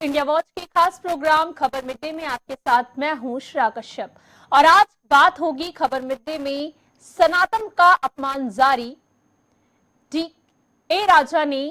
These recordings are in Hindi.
इंडिया वॉच के खास प्रोग्राम खबर मिडडे में आपके साथ मैं हूं श्रेया कश्यप और आज बात होगी खबर मिडडे में सनातन का अपमान जारी, डी ए राजा ने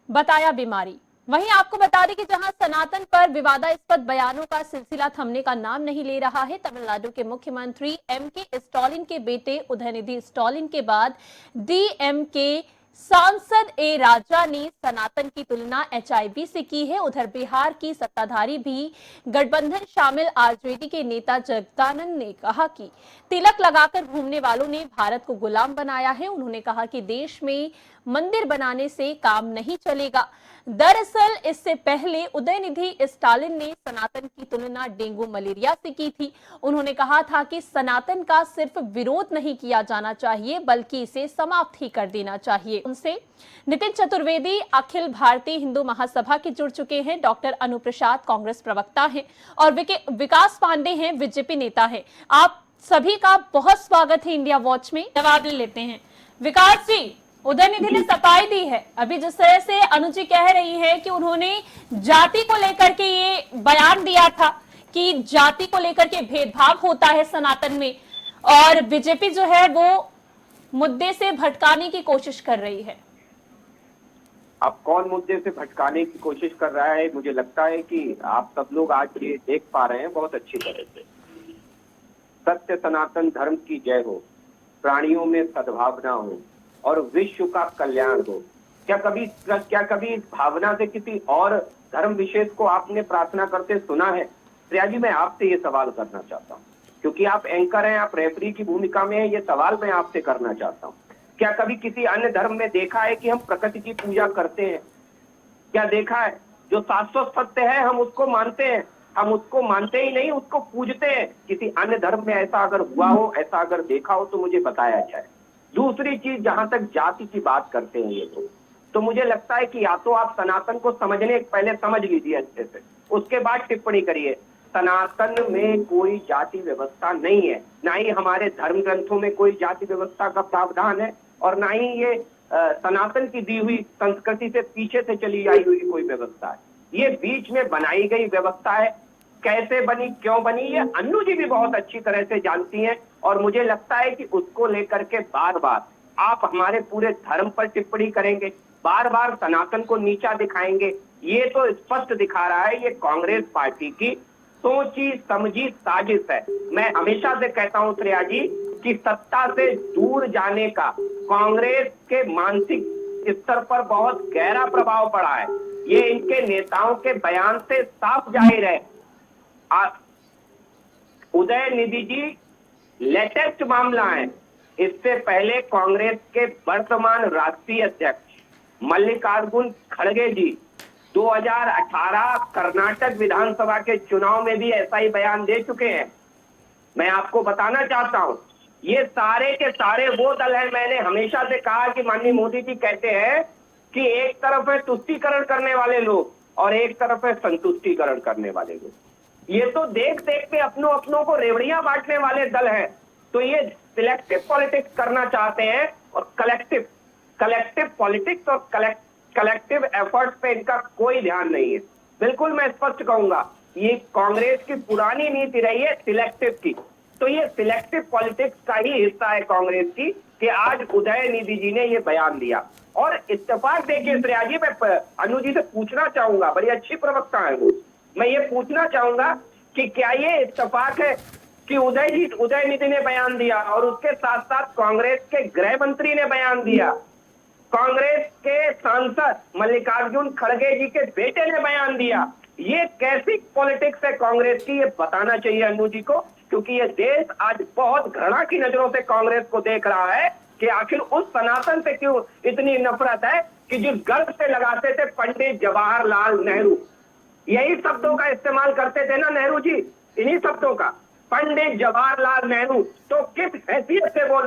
बताया बीमारी। वहीं आपको बता दें कि जहां सनातन पर विवादास्पद बयानों का सिलसिला थमने का नाम नहीं ले रहा है, तमिलनाडु के मुख्यमंत्री एमके स्टालिन के बेटे उदयनिधि स्टालिन के बाद डीएमके सांसद ए राजा ने सनातन की तुलना एचआईवी से की है। उधर बिहार की सत्ताधारी भी गठबंधन शामिल आरजेडी के नेता जगदानंद ने कहा कि तिलक लगाकर घूमने वालों ने भारत को गुलाम बनाया है। उन्होंने कहा कि देश में मंदिर बनाने से काम नहीं चलेगा। दरअसल इससे पहले उदयनिधि स्टालिन ने सनातन की तुलना डेंगू मलेरिया से की थी। उन्होंने कहा था कि सनातन का सिर्फ विरोध नहीं किया जाना चाहिए बल्कि इसे समाप्त ही कर देना चाहिए। उनसे नितिन चतुर्वेदी अखिल भारतीय हिंदू महासभा के जुड़ चुके हैं, डॉक्टर अनुप्रसाद कांग्रेस प्रवक्ता हैं और विकास पांडे हैं बीजेपी नेता हैं। आप सभी का बहुत स्वागत है इंडिया वॉच में। जवाब ले लेते हैं विकास जी। उदयनिधि ने सफाई दी है, अभी जिस तरह से अनु जी कह रही है कि उन्होंने जाति को लेकर के ये बयान दिया था कि जाति को लेकर के भेदभाव होता है सनातन में, और बीजेपी जो है वो मुद्दे से भटकाने की कोशिश कर रही है। अब कौन मुद्दे से भटकाने की कोशिश कर रहा है? मुझे लगता है कि आप सब लोग आज ये देख पा रहे हैं बहुत अच्छी तरह से। सत्य सनातन धर्म की जय हो, प्राणियों में सद्भावना हो और विश्व का कल्याण हो। क्या कभी इस भावना से किसी और धर्म विशेष को आपने प्रार्थना करते सुना है? प्रिया जी, मैं आपसे ये सवाल करना चाहता हूँ, क्योंकि आप एंकर हैं, आप रेफरी की भूमिका में हैं। ये सवाल मैं आपसे करना चाहता हूँ, क्या कभी किसी अन्य धर्म में देखा है कि हम प्रकृति की पूजा करते हैं? क्या देखा है? जो शाश्वत सत्य है हम उसको मानते हैं, हम उसको मानते ही नहीं, उसको पूजते हैं। किसी अन्य धर्म में ऐसा अगर हुआ हो, ऐसा अगर देखा हो तो मुझे बताया जाए। दूसरी चीज, जहां तक जाति की बात करते हैं ये तो मुझे लगता है कि या तो आप सनातन को समझने पहले समझ लीजिए अच्छे से, उसके बाद टिप्पणी करिए। सनातन में कोई जाति व्यवस्था नहीं है, ना ही हमारे धर्म ग्रंथों में कोई जाति व्यवस्था का प्रावधान है और ना ही ये सनातन की दी हुई संस्कृति से पीछे से चली आई हुई कोई व्यवस्था है। ये बीच में बनाई गई व्यवस्था है। कैसे बनी, क्यों बनी, ये अन्नू जी भी बहुत अच्छी तरह से जानती हैं और मुझे लगता है कि उसको लेकर के बार बार आप हमारे पूरे धर्म पर टिप्पणी करेंगे, बार बार सनातन को नीचा दिखाएंगे। ये तो स्पष्ट दिखा रहा है ये कांग्रेस पार्टी की सोची समझी साजिश है। मैं हमेशा से कहता हूं श्रेया जी कि सत्ता से दूर जाने का कांग्रेस के मानसिक स्तर पर बहुत गहरा प्रभाव पड़ा है। ये इनके नेताओं के बयान से साफ जाहिर है। उदयनिधि जी लेटेस्ट मामला है। इससे पहले कांग्रेस के वर्तमान राष्ट्रीय अध्यक्ष मल्लिकार्जुन खड़गे जी 2018 कर्नाटक विधानसभा के चुनाव में भी ऐसा ही बयान दे चुके हैं। मैं आपको बताना चाहता हूं, ये सारे के सारे वो दल हैं। मैंने हमेशा से कहा कि माननीय मोदी जी कहते हैं कि एक तरफ है तुष्टीकरण करने वाले लोग और एक तरफ है संतुष्टीकरण करने वाले लोग। ये तो देख देख के अपनों को रेवड़ियां बांटने वाले दल हैं। तो ये सिलेक्टिव पॉलिटिक्स करना चाहते हैं और कलेक्टिव पॉलिटिक्स और कलेक्टिव एफर्ट्स पे इनका कोई ध्यान नहीं है। बिल्कुल मैं स्पष्ट कहूंगा, ये कांग्रेस की पुरानी नीति रही है सिलेक्टिव की। तो ये सिलेक्टिव पॉलिटिक्स का ही हिस्सा है कांग्रेस की कि आज उदयनिधि जी ने ये बयान दिया। और इत्तेफाक देखिए श्रेया जी, मैं अनु जी से पूछना चाहूंगा, बड़ी अच्छी प्रवक्ता है वो, मैं ये पूछना चाहूंगा कि क्या ये इत्तेफाक है कि उदयनिधि ने बयान दिया और उसके साथ साथ कांग्रेस के गृह मंत्री ने बयान दिया, कांग्रेस के सांसद मल्लिकार्जुन खड़गे जी के बेटे ने बयान दिया। ये कैसी पॉलिटिक्स है कांग्रेस की, ये बताना चाहिए अनु जी को, क्योंकि ये देश आज बहुत घृणा की नजरों से कांग्रेस को देख रहा है कि आखिर उस सनातन से क्यों इतनी नफरत है कि जिस गर्व से लगाते थे पंडित जवाहरलाल नेहरू, यही शब्दों का इस्तेमाल करते थे ना नेहरू जी, इन्हीं शब्दों का, पंडित जवाहरलाल नेहरू, तो किस हैसियत से वो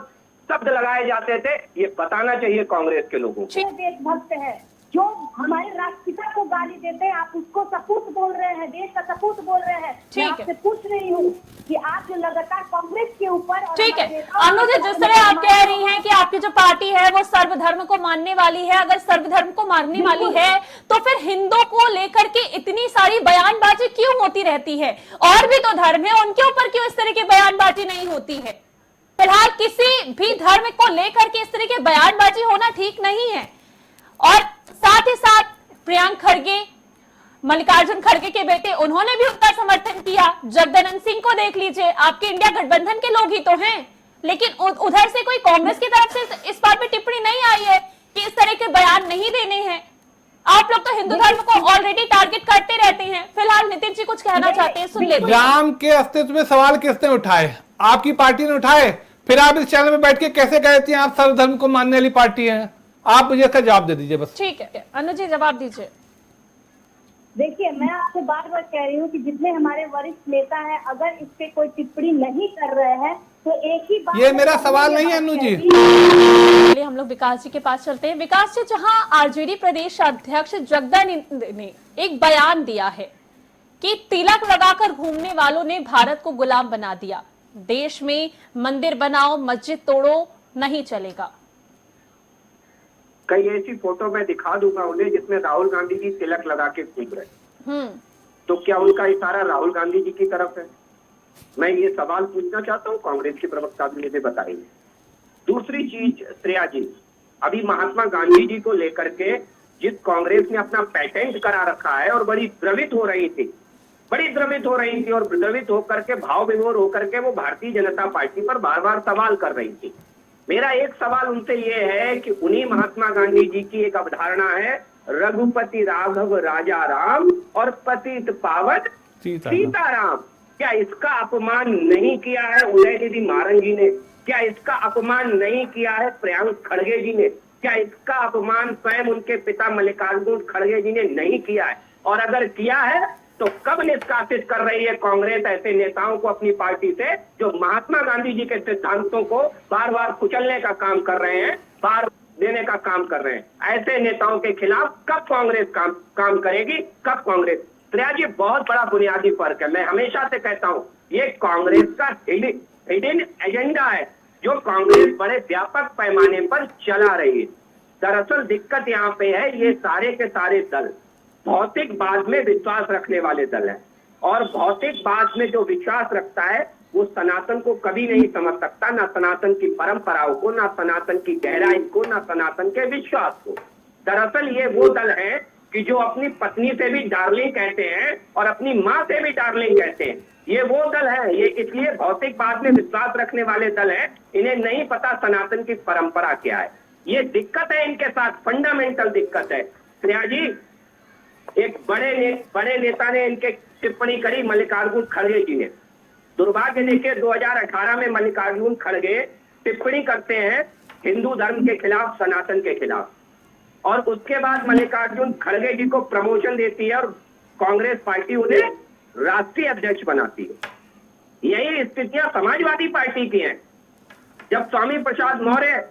शब्द लगाए जाते थे, ये बताना चाहिए कांग्रेस के लोगों को। देशभक्त है जो हमारे राष्ट्रपिता को गाली देते हैं, आप उसको सपूत बोल रहे हैं, देश का सपूत बोल रहे हैं। मैं ठीक है। आपसे पूछ रही हूँ कि आप जो लगातार कांग्रेस के ऊपर और ठीक है हमारे नेताओं अनु जी, के जिस ऊपर तरह आप कह रही हैं कि आपकी जो पार्टी है वो सर्वधर्म को मानने वाली है, अगर सर्वधर्म को मानने वाली है तो फिर हिंदू को लेकर के इतनी सारी बयानबाजी क्यों होती रहती है? और भी तो धर्म है, उनके ऊपर क्यों इस तरह की बयानबाजी नहीं होती है? फिलहाल किसी भी धर्म को लेकर के इस तरह की बयानबाजी होना ठीक नहीं है। और साथ ही साथ प्रियंक खड़गे, मल्लिकार्जुन खड़गे के बेटे, उन्होंने भी उनका समर्थन किया। जगदानंद सिंह को देख लीजिए, आपके इंडिया गठबंधन के लोग ही तो हैं, लेकिन उधर से कोई कांग्रेस की तरफ से इस बात पे टिप्पणी नहीं आई है कि इस तरह के बयान नहीं देने हैं। आप लोग तो हिंदू धर्म को ऑलरेडी टारगेट करते रहते हैं। फिलहाल नितिन जी कुछ कहना चाहते हैं, सुन लेते हैं। राम के अस्तित्व में सवाल किसने उठाए? आपकी पार्टी ने उठाए। फिर आप इस चैनल में बैठ के कैसे कहती हैं आप सर्वधर्म को मानने वाली पार्टी है? आप मुझे इसका जवाब दे दीजिए बस। ठीक है अनु जी, जवाब दीजिए। देखिए, मैं आपसे बार बार कह रही हूँ कि जितने हमारे वरिष्ठ नेता हैं, अगर इस पे कोई टिप्पणी नहीं कर रहे हैं तो एक ही बात, ये मेरा सवाल नहीं है अनु जी। चलिए हम लोग विकास जी के पास चलते हैं। विकास जी, जहां आरजेडी प्रदेश अध्यक्ष जगदानंद ने एक बयान दिया है कि तिलक लगाकर घूमने वालों ने भारत को गुलाम बना दिया, देश में मंदिर बनाओ मस्जिद तोड़ो नहीं चलेगा। कई ऐसी फोटो मैं दिखा दूंगा उन्हें जिसमें राहुल गांधी जी तिलक लगा के घूम रहे, तो क्या उनका इशारा राहुल गांधी जी की तरफ है? मैं ये सवाल पूछना चाहता हूँ, कांग्रेस के प्रवक्ता भी मुझे बताएंगे। दूसरी चीज श्रेया जी, अभी महात्मा गांधी जी को लेकर के जिस कांग्रेस ने अपना पेटेंट करा रखा है और बड़ी द्रवित हो रही थी और द्रवित होकर के भाव विभोर होकर के वो भारतीय जनता पार्टी पर बार बार सवाल कर रही थी। मेरा एक सवाल उनसे ये है कि उन्हीं महात्मा गांधी जी की एक अवधारणा है, रघुपति राघव राजा राम और पतित पावन सीताराम। क्या इसका अपमान नहीं किया है उदयनिधि मारन जी ने? क्या इसका अपमान नहीं किया है प्रियंक खड़गे जी ने? क्या इसका अपमान स्वयं उनके पिता मल्लिकार्जुन खड़गे जी ने नहीं किया है? और अगर किया है तो कब निष्कासित कर रही है कांग्रेस ऐसे नेताओं को अपनी पार्टी से जो महात्मा गांधी जी के सिद्धांतों को बार बार कुचलने का काम कर रहे हैं, बार देने का काम कर रहे हैं? ऐसे नेताओं के खिलाफ कब कांग्रेस काम करेगी? कब कांग्रेस? श्रेया जी, बहुत बड़ा बुनियादी फर्क है। मैं हमेशा से कहता हूं, ये कांग्रेस का हिडन एजेंडा है जो कांग्रेस बड़े व्यापक पैमाने पर चला रही है। दरअसल दिक्कत यहाँ पे है, ये सारे के सारे दल भौतिकवाद में विश्वास रखने वाले दल हैं, और भौतिकवाद में जो विश्वास रखता है वो सनातन को कभी नहीं समझ सकता, ना सनातन की परंपराओं को, ना सनातन की गहराई को, ना सनातन के विश्वास को। दरअसल ये वो दल है कि जो अपनी पत्नी से भी डार्लिंग कहते हैं और अपनी माँ से भी डार्लिंग कहते हैं। ये वो दल है, ये इसलिए भौतिकवाद में विश्वास रखने वाले दल हैं। इन्हें नहीं पता सनातन की परंपरा क्या है। ये दिक्कत है इनके साथ, फंडामेंटल दिक्कत है। श्रेया जी, एक बड़े नेता ने इनके टिप्पणी करी, मल्लिकार्जुन खड़गे जी ने। दुर्भाग्य देखिए, 2018 में मल्लिकार्जुन खड़गे टिप्पणी करते हैं हिंदू धर्म के खिलाफ, सनातन के खिलाफ, और उसके बाद मल्लिकार्जुन खड़गे जी को प्रमोशन देती है और कांग्रेस पार्टी उन्हें राष्ट्रीय अध्यक्ष बनाती है। यही स्थितियां समाजवादी पार्टी की हैं। जब स्वामी प्रसाद मौर्य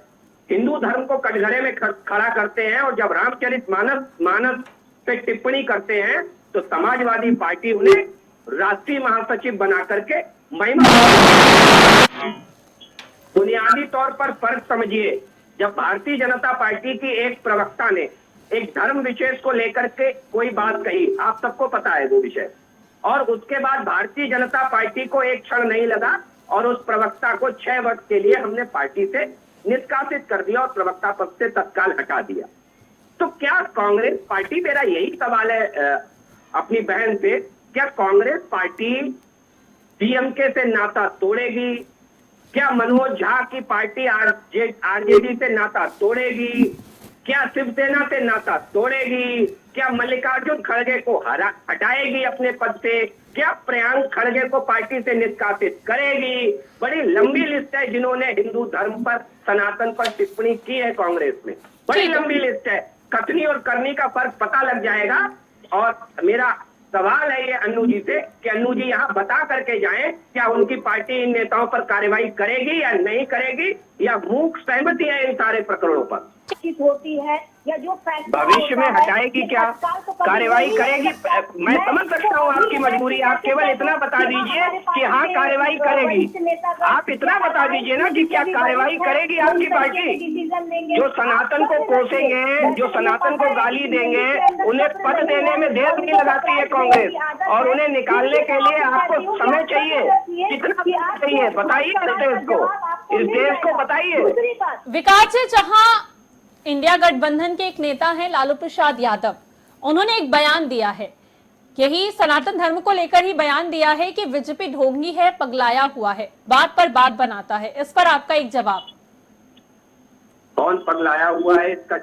हिंदू धर्म को कटघरे में खड़ा करते हैं और जब रामचरितमानस पे टिप्पणी करते हैं तो समाजवादी पार्टी उन्हें राष्ट्रीय महासचिव बना करके महिमा। बुनियादी तौर पर फर्क समझिए, जब भारतीय जनता पार्टी की एक प्रवक्ता ने एक धर्म विशेष को लेकर के कोई बात कही, आप सबको पता है वो विषय, और उसके बाद भारतीय जनता पार्टी को एक क्षण नहीं लगा और उस प्रवक्ता को 6 वर्ष के लिए हमने पार्टी से निष्कासित कर दिया और प्रवक्ता पद से तत्काल हटा दिया। तो क्या कांग्रेस पार्टी, मेरा यही सवाल है अपनी बहन से, क्या कांग्रेस पार्टी डीएमके से नाता तोड़ेगी? क्या मनोज झा की पार्टी आरजेडी से नाता तोड़ेगी? क्या शिवसेना से नाता तोड़ेगी? क्या मल्लिकार्जुन खड़गे को हटाएगी अपने पद से? क्या प्रियंक खड़गे को पार्टी से निष्कासित करेगी? बड़ी लंबी लिस्ट है जिन्होंने हिंदू धर्म पर, सनातन पर टिप्पणी की है कांग्रेस में, बड़ी लंबी लिस्ट है। कथनी और करनी का फर्क पता लग जाएगा। और मेरा सवाल है ये अन्नू जी से कि अन्नू जी यहाँ बता करके जाएं, क्या उनकी पार्टी इन नेताओं पर कार्रवाई करेगी या नहीं करेगी, या मूक सहमति है इन सारे प्रकरणों पर? होती है या जो फैसला भविष्य में होता है, हटाएगी ये क्या, तत्काल तो कभी कार्रवाई नहीं करेगी? होती। मैं समझ सकता हूँ आपकी मजबूरी, आप केवल इतना बता दीजिए कि हाँ कार्रवाई करेगी। आप इतना बता दीजिए ना कि क्या कार्रवाई करेगी आपकी पार्टी? जो सनातन को कोसेंगे, जो सनातन को गाली देंगे, उन्हें पद देने में देर नहीं लगाती है कांग्रेस, और उन्हें निकालने के लिए आपको समय चाहिए। कितना चाहिए बताइए इस देश को, इस देश को बताइए। विकास जी, जहां इंडिया गठबंधन के एक नेता हैं लालू प्रसाद यादव, उन्होंने एक बयान दिया है, यही सनातन धर्म को लेकर ही बयान दिया है कि बीजेपी ढोंगी है, पगलाया हुआ है, बात पर बात बनाता है। इस पर आपका एक जवाब। कौन पगलाया हुआ है इसका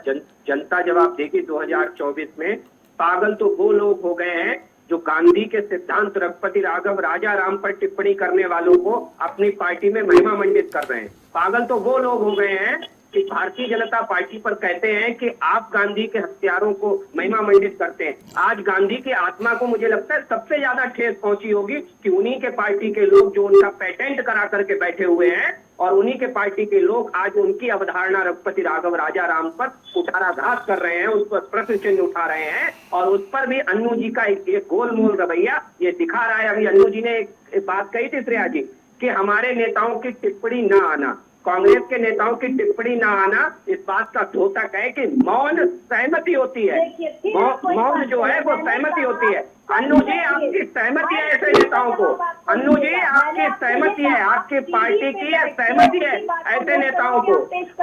जनता जवाब देगी 2024 में। पागल तो वो लोग हो गए हैं जो गांधी के सिद्धांत रघुपति राघव राजा राम पर टिप्पणी करने वालों को अपनी पार्टी में महिमा मंडित कर रहे हैं। पागल तो वो लोग हो गए हैं कि भारतीय जनता पार्टी पर कहते हैं कि आप गांधी के हत्यारों को महिमा मंडित करते हैं। आज गांधी की आत्मा को मुझे लगता है सबसे ज्यादा ठेस पहुंची होगी कि उन्हीं के पार्टी के लोग जो उनका पेटेंट करा करके बैठे हुए हैं, और उन्हीं के पार्टी के लोग आज उनकी अवधारणा रघुपति राघव राजा राम पर कुठाराघात कर रहे हैं, उस पर प्रश्न चिन्ह उठा रहे हैं, और उस पर भी अन्नू जी का एक गोलमोल रवैया ये दिखा रहा है। अभी अन्नू जी ने एक बात कही थी श्रेया जी कि हमारे नेताओं की टिप्पणी ना आना, कांग्रेस के नेताओं की टिप्पणी ना आना इस बात का द्योतक है कि मौन सहमति होती है। मौन जो है वो सहमति होती है। अन्नू जी आपकी सहमति है ऐसे नेताओं को, अन्नू जी आपकी सहमति है, आपकी पार्टी की सहमति है ऐसे नेताओं को।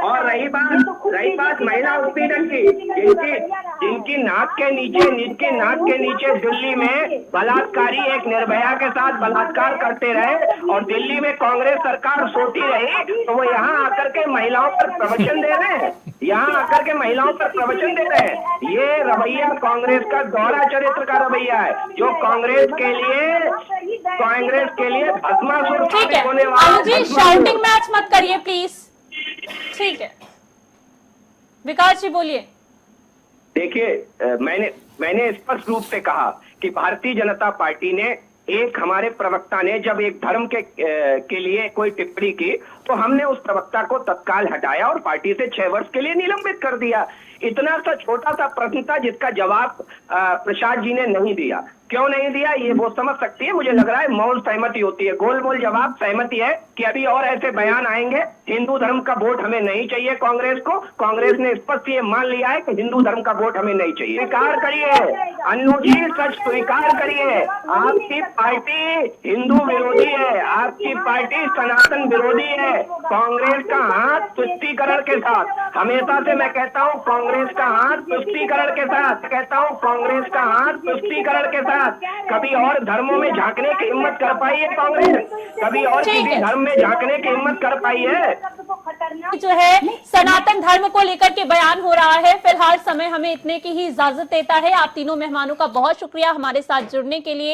और रही बात महिला उत्पीड़न की, जिनकी नाक के नीचे दिल्ली में बलात्कारी एक निर्भया के साथ बलात्कार करते रहे और दिल्ली में कांग्रेस सरकार सोती रही, तो वो यहाँ आकर के महिलाओं पर प्रवचन दे रहे हैं, यहाँ आकर के महिलाओं पर प्रवचन दे रहे हैं। ये रवैया कांग्रेस का दोहरा चरित्र का रवैया है, जो कांग्रेस के लिए भस्मासुर ठीक है होने वाला। जी, शाउटिंग मैच मत करिए प्लीज। ठीक है विकास जी बोलिए। देखिए मैंने स्पष्ट रूप से कहा कि भारतीय जनता पार्टी ने, एक हमारे प्रवक्ता ने जब एक धर्म के लिए कोई टिप्पणी की तो हमने उस प्रवक्ता को तत्काल हटाया और पार्टी से 6 वर्ष के लिए निलंबित कर दिया। इतना सा छोटा सा प्रश्न था जिसका जवाब प्रसाद जी ने नहीं दिया। क्यों नहीं दिया ये वो समझ सकती है, मुझे लग रहा है मौन सहमति होती है। गोलमोल जवाब सहमति है कि अभी और ऐसे बयान आएंगे, हिंदू धर्म का वोट हमें नहीं चाहिए कांग्रेस को। कांग्रेस ने स्पष्ट ये मान लिया है कि हिंदू धर्म का वोट हमें नहीं चाहिए। स्वीकार करिए अन्नू जी, सच स्वीकार करिए, आपकी पार्टी हिंदू विरोधी है, आपकी पार्टी सनातन विरोधी है। कांग्रेस का हाथ तुष्टीकरण के साथ, हमेशा से मैं कहता हूँ कांग्रेस का हाथ तुष्टीकरण के साथ, कहता हूँ कांग्रेस का हाथ तुष्टीकरण के साथ। कभी और धर्मों में झांकने की हिम्मत कर पाई है कांग्रेस? कभी और किसी धर्म में झांकने की हिम्मत कर पाई है? जो है सनातन धर्म को लेकर के बयान हो रहा है। फिलहाल समय हमें इतने की ही इजाजत देता है। आप तीनों मेहमानों का बहुत शुक्रिया हमारे साथ जुड़ने के लिए।